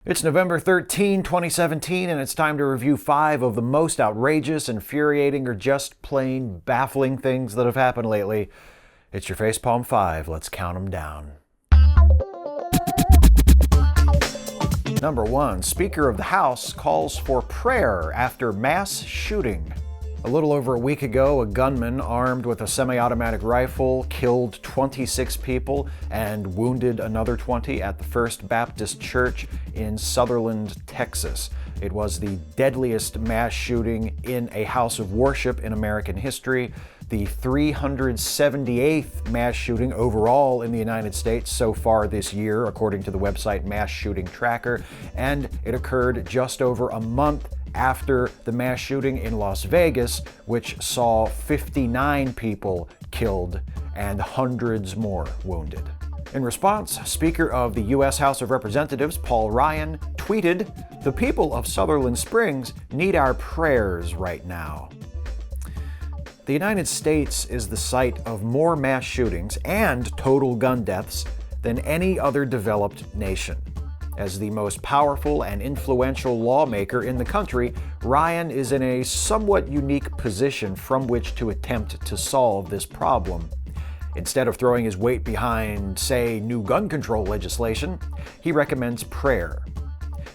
It's November 13, 2017, and it's time to review 5 of the most outrageous, infuriating, or just plain baffling things that have happened lately. It's your Facepalm 5. Let's count them down. Number 1. Speaker of the House calls for prayer after mass shooting. A little over a week ago, a gunman armed with a semi-automatic rifle killed 26 people and wounded another 20 at the First Baptist Church in Sutherland, Texas. It was the deadliest mass shooting in a house of worship in American history, the 378th mass shooting overall in the United States so far this year, according to the website Mass Shooting Tracker, and it occurred just over a month after the mass shooting in Las Vegas, which saw 59 people killed and hundreds more wounded. In response, Speaker of the U.S. House of Representatives Paul Ryan tweeted, "The people of Sutherland Springs need our prayers right now." The United States is the site of more mass shootings and total gun deaths than any other developed nation. As the most powerful and influential lawmaker in the country, Ryan is in a somewhat unique position from which to attempt to solve this problem. Instead of throwing his weight behind, say, new gun control legislation, he recommends prayer.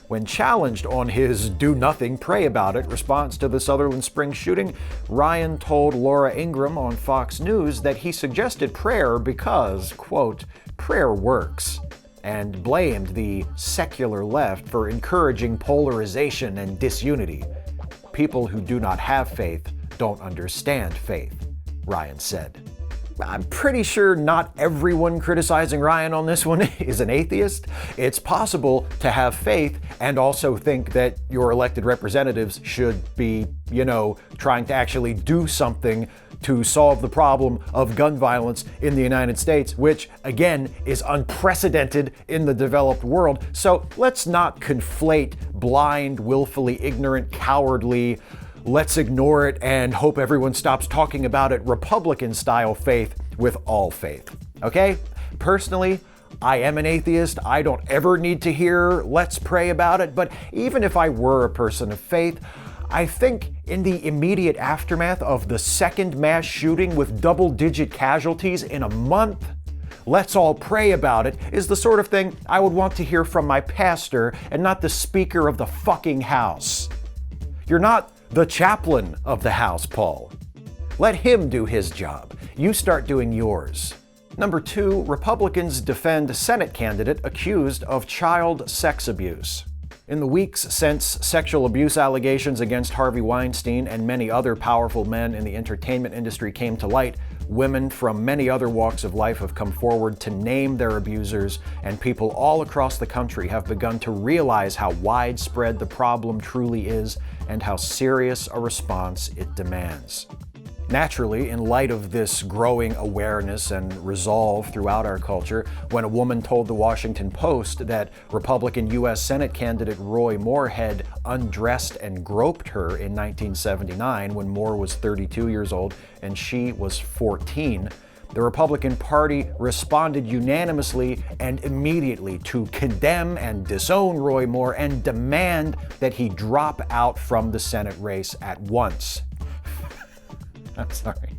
When challenged on his "do nothing, pray about it" response to the Sutherland Springs shooting, Ryan told Laura Ingraham on Fox News that he suggested prayer because, quote, "prayer works," and blamed the secular left for encouraging polarization and disunity. "People who do not have faith don't understand faith," Ryan said. I'm pretty sure not everyone criticizing Ryan on this one is an atheist. It's possible to have faith and also think that your elected representatives should be, trying to actually do something to solve the problem of gun violence in the United States, which, again, is unprecedented in the developed world. So let's not conflate blind, willfully ignorant, cowardly, let's ignore it and hope everyone stops talking about it Republican-style faith with all faith, okay? Personally, I am an atheist. I don't ever need to hear "let's pray about it," but even if I were a person of faith, I think in the immediate aftermath of the second mass shooting with double-digit casualties in a month, "let's all pray about it" is the sort of thing I would want to hear from my pastor and not the Speaker of the fucking House. You're not the chaplain of the House, Paul. Let him do his job. You start doing yours. Number 2, Republicans defend Senate candidate accused of child sex abuse. In the weeks since sexual abuse allegations against Harvey Weinstein and many other powerful men in the entertainment industry came to light, women from many other walks of life have come forward to name their abusers, and people all across the country have begun to realize how widespread the problem truly is and how serious a response it demands. Naturally, in light of this growing awareness and resolve throughout our culture, when a woman told the Washington Post that Republican U.S. Senate candidate Roy Moore had undressed and groped her in 1979 when Moore was 32 years old and she was 14, the Republican Party responded unanimously and immediately to condemn and disown Roy Moore and demand that he drop out from the Senate race at once. I'm sorry.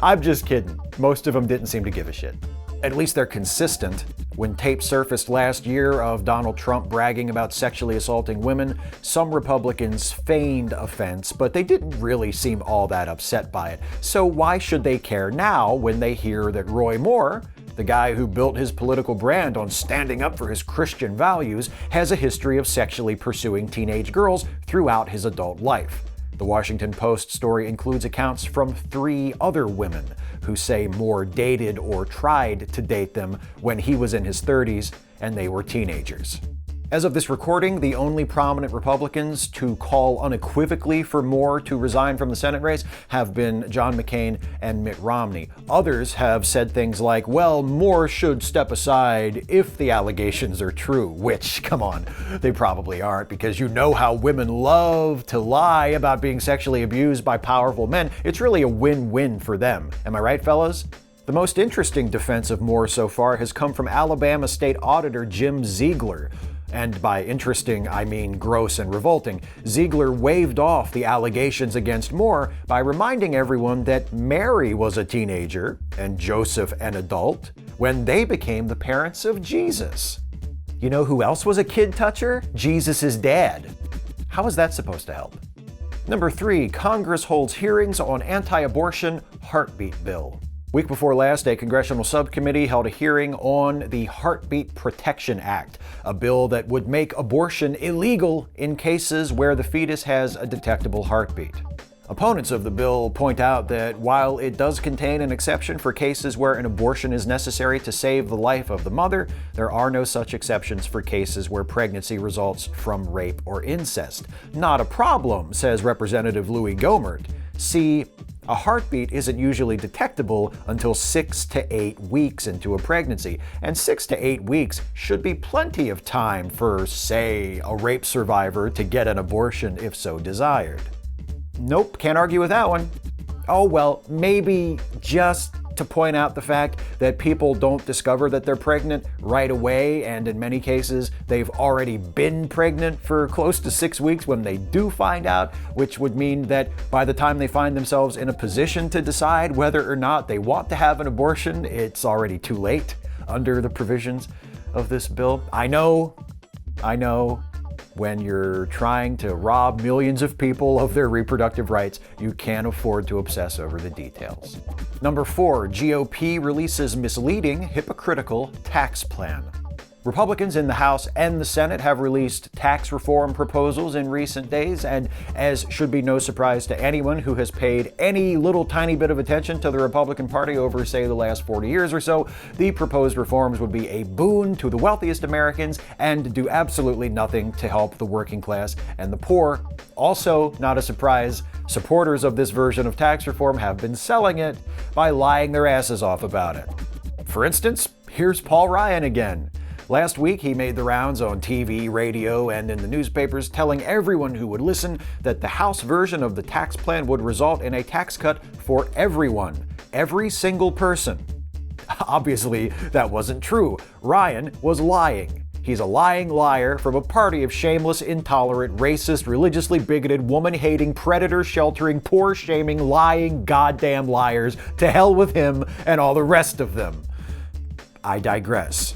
I'm just kidding. Most of them didn't seem to give a shit. At least they're consistent. When tape surfaced last year of Donald Trump bragging about sexually assaulting women, some Republicans feigned offense, but they didn't really seem all that upset by it. So why should they care now when they hear that Roy Moore, the guy who built his political brand on standing up for his Christian values, has a history of sexually pursuing teenage girls throughout his adult life? The Washington Post story includes accounts from 3 other women who say Moore dated or tried to date them when he was in his 30s and they were teenagers. As of this recording, the only prominent Republicans to call unequivocally for Moore to resign from the Senate race have been John McCain and Mitt Romney. Others have said things like, well, Moore should step aside if the allegations are true, which, come on, they probably aren't, because you know how women love to lie about being sexually abused by powerful men. It's really a win-win for them. Am I right, fellas? The most interesting defense of Moore so far has come from Alabama State Auditor Jim Ziegler. And by interesting, I mean gross and revolting. Ziegler waved off the allegations against Moore by reminding everyone that Mary was a teenager and Joseph an adult when they became the parents of Jesus. You know who else was a kid toucher? Jesus' dad. How is that supposed to help? Number 3, Congress holds hearings on anti-abortion heartbeat bill. Week before last, a congressional subcommittee held a hearing on the Heartbeat Protection Act, a bill that would make abortion illegal in cases where the fetus has a detectable heartbeat. Opponents of the bill point out that while it does contain an exception for cases where an abortion is necessary to save the life of the mother, there are no such exceptions for cases where pregnancy results from rape or incest. Not a problem, says Representative Louie Gohmert. See, a heartbeat isn't usually detectable until 6 to 8 weeks into a pregnancy, and 6 to 8 weeks should be plenty of time for, say, a rape survivor to get an abortion if so desired. Nope, can't argue with that one. Oh well, maybe just to point out the fact that people don't discover that they're pregnant right away, and in many cases, they've already been pregnant for close to 6 weeks when they do find out, which would mean that by the time they find themselves in a position to decide whether or not they want to have an abortion, it's already too late under the provisions of this bill. I know, when you're trying to rob millions of people of their reproductive rights, you can't afford to obsess over the details. Number 4, GOP releases misleading, hypocritical tax plan. Republicans in the House and the Senate have released tax reform proposals in recent days, and as should be no surprise to anyone who has paid any little tiny bit of attention to the Republican Party over, say, the last 40 years or so, the proposed reforms would be a boon to the wealthiest Americans and do absolutely nothing to help the working class and the poor. Also, not a surprise, supporters of this version of tax reform have been selling it by lying their asses off about it. For instance, here's Paul Ryan again. Last week, he made the rounds on TV, radio, and in the newspapers, telling everyone who would listen that the House version of the tax plan would result in a tax cut for everyone, every single person. Obviously, that wasn't true. Ryan was lying. He's a lying liar from a party of shameless, intolerant, racist, religiously bigoted, woman-hating, predator-sheltering, poor-shaming, lying, goddamn liars. To hell with him and all the rest of them. I digress.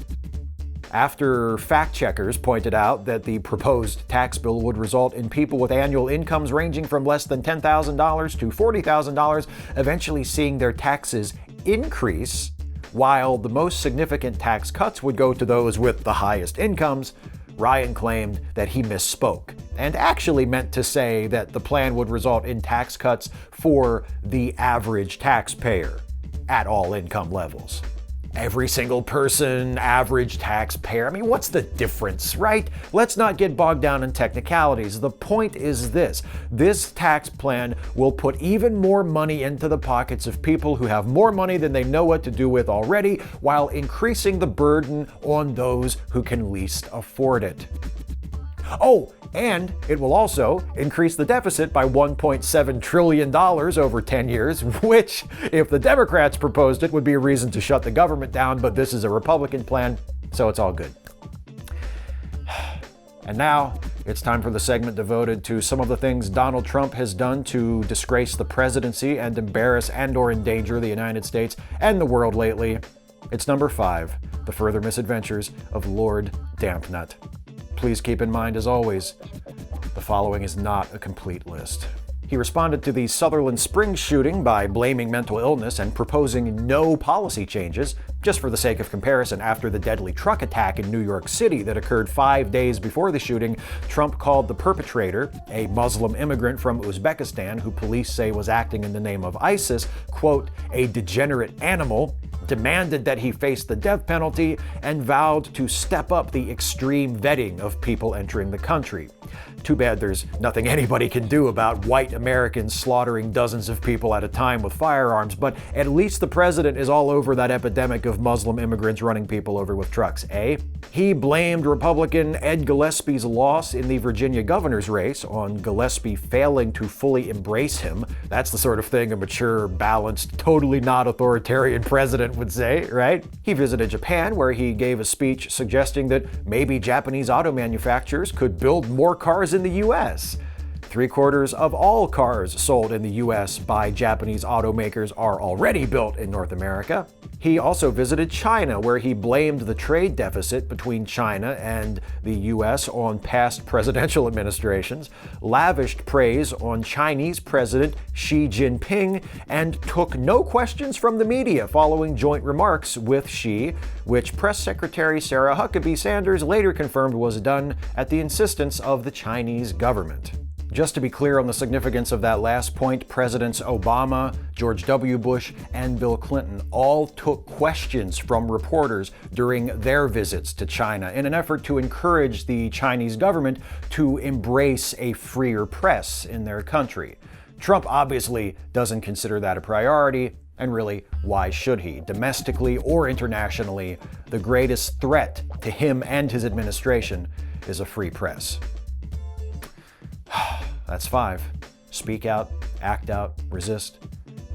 After fact-checkers pointed out that the proposed tax bill would result in people with annual incomes ranging from less than $10,000 to $40,000 eventually seeing their taxes increase, while the most significant tax cuts would go to those with the highest incomes, Ryan claimed that he misspoke and actually meant to say that the plan would result in tax cuts for the average taxpayer at all income levels. Every single person, average taxpayer. I mean, what's the difference, right? Let's not get bogged down in technicalities. The point is this. This tax plan will put even more money into the pockets of people who have more money than they know what to do with already, while increasing the burden on those who can least afford it. Oh, and it will also increase the deficit by $1.7 trillion over 10 years, which, if the Democrats proposed it, would be a reason to shut the government down, but this is a Republican plan, so it's all good. And now, it's time for the segment devoted to some of the things Donald Trump has done to disgrace the presidency and embarrass and/or endanger the United States and the world lately. It's number 5, the further misadventures of Lord Dampnut. Please keep in mind, as always, the following is not a complete list. He responded to the Sutherland Springs shooting by blaming mental illness and proposing no policy changes. Just for the sake of comparison, after the deadly truck attack in New York City that occurred 5 days before the shooting, Trump called the perpetrator, a Muslim immigrant from Uzbekistan who police say was acting in the name of ISIS, quote, a degenerate animal, demanded that he face the death penalty, and vowed to step up the extreme vetting of people entering the country. Too bad there's nothing anybody can do about white Americans slaughtering dozens of people at a time with firearms, but at least the president is all over that epidemic of Muslim immigrants running people over with trucks, eh? He blamed Republican Ed Gillespie's loss in the Virginia governor's race on Gillespie failing to fully embrace him. That's the sort of thing a mature, balanced, totally not authoritarian president president would say, right? He visited Japan, where he gave a speech suggesting that maybe Japanese auto manufacturers could build more cars in the U.S. 3/4 of all cars sold in the U.S. by Japanese automakers are already built in North America. He also visited China, where he blamed the trade deficit between China and the U.S. on past presidential administrations, lavished praise on Chinese President Xi Jinping, and took no questions from the media following joint remarks with Xi, which Press Secretary Sarah Huckabee Sanders later confirmed was done at the insistence of the Chinese government. Just to be clear on the significance of that last point, Presidents Obama, George W. Bush, and Bill Clinton all took questions from reporters during their visits to China in an effort to encourage the Chinese government to embrace a freer press in their country. Trump obviously doesn't consider that a priority, and really, why should he? Domestically or internationally, the greatest threat to him and his administration is a free press. That's 5. Speak out, act out, resist,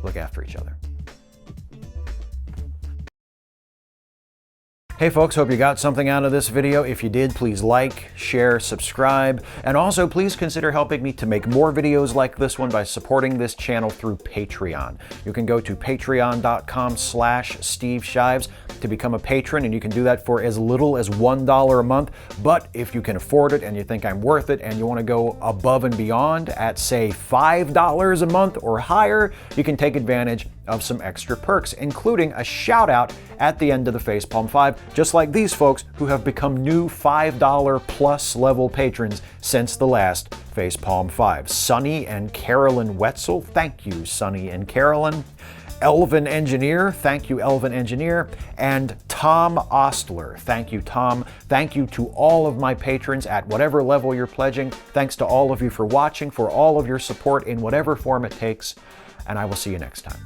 look after each other. Hey folks, hope you got something out of this video. If you did, please like, share, subscribe, and also please consider helping me to make more videos like this one by supporting this channel through Patreon. You can go to patreon.com/Steve Shives to become a patron, and you can do that for as little as $1 a month. But if you can afford it and you think I'm worth it and you want to go above and beyond at, say, $5 a month or higher, you can take advantage of some extra perks, including a shout out at the end of the Facepalm 5, just like these folks who have become new $5 plus level patrons since the last Facepalm 5. Sonny and Carolyn Wetzel, thank you, Sonny and Carolyn. Elvin Engineer, thank you, Elvin Engineer. And Tom Ostler, thank you, Tom. Thank you to all of my patrons at whatever level you're pledging. Thanks to all of you for watching, for all of your support in whatever form it takes, and I will see you next time.